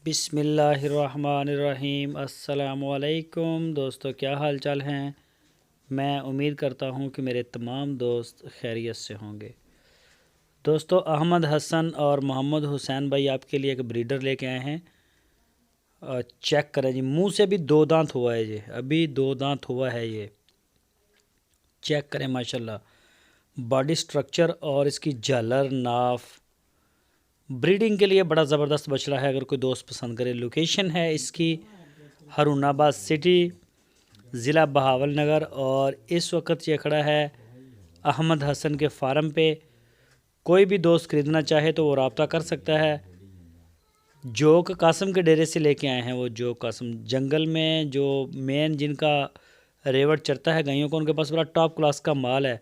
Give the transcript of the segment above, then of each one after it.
بسم اللہ الرحمن الرحیم۔ السلام علیکم دوستو، کیا حال چال ہیں؟ میں امید کرتا ہوں کہ میرے تمام دوست خیریت سے ہوں گے۔ دوستو، احمد حسن اور محمد حسین بھائی آپ کے لیے ایک بریڈر لے کے آئے ہیں۔ چیک کریں جی، منہ سے بھی 2 دانت ہوا ہے جی، ابھی 2 دانت ہوا ہے یہ۔ چیک کریں ماشاءاللہ، باڈی سٹرکچر اور اس کی جھلر ناف بریڈنگ کے لیے بڑا زبردست بچڑا ہے۔ اگر کوئی دوست پسند کرے، لوکیشن ہے اس کی ہارون آباد سٹی، ضلع بہاول نگر، اور اس وقت یہ کھڑا ہے احمد حسن کے فارم پہ۔ کوئی بھی دوست خریدنا چاہے تو وہ رابطہ کر سکتا ہے۔ جوک قاسم کے ڈیرے سے لے کے آئے ہیں وہ جوک قاسم، جنگل میں جو مین جن کا ریوڑ چرتا ہے گائیوں کو، ان کے پاس بڑا ٹاپ کلاس کا مال ہے،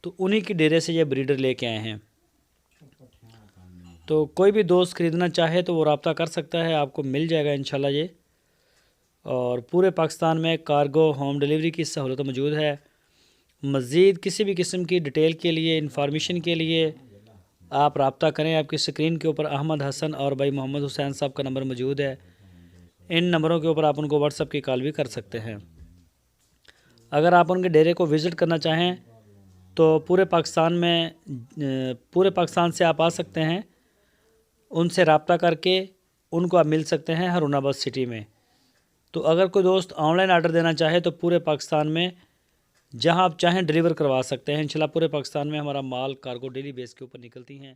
تو انہی کی ڈیرے سے یہ بریڈر لے کے آئے ہیں۔ تو کوئی بھی دوست خریدنا چاہے تو وہ رابطہ کر سکتا ہے، آپ کو مل جائے گا انشاءاللہ یہ۔ اور پورے پاکستان میں کارگو ہوم ڈیلیوری کی سہولت موجود ہے۔ مزید کسی بھی قسم کی ڈیٹیل کے لیے، انفارمیشن کے لیے آپ رابطہ کریں۔ آپ کی سکرین کے اوپر احمد حسن اور بھائی محمد حسین صاحب کا نمبر موجود ہے۔ ان نمبروں کے اوپر آپ ان کو واٹس ایپ کی کال بھی کر سکتے ہیں۔ اگر آپ ان کے ڈیرے کو وزٹ کرنا چاہیں تو پورے پاکستان سے آپ آ سکتے ہیں۔ ان سے رابطہ کر کے ان کو آپ مل سکتے ہیں ہارون آباد سٹی میں۔ تو اگر کوئی دوست آن لائن آرڈر دینا چاہے تو پورے پاکستان میں جہاں آپ چاہیں ڈیلیور کروا سکتے ہیں۔ انشاءاللہ پورے پاکستان میں ہمارا مال کارگو ڈیلی بیس کے اوپر نکلتی ہیں۔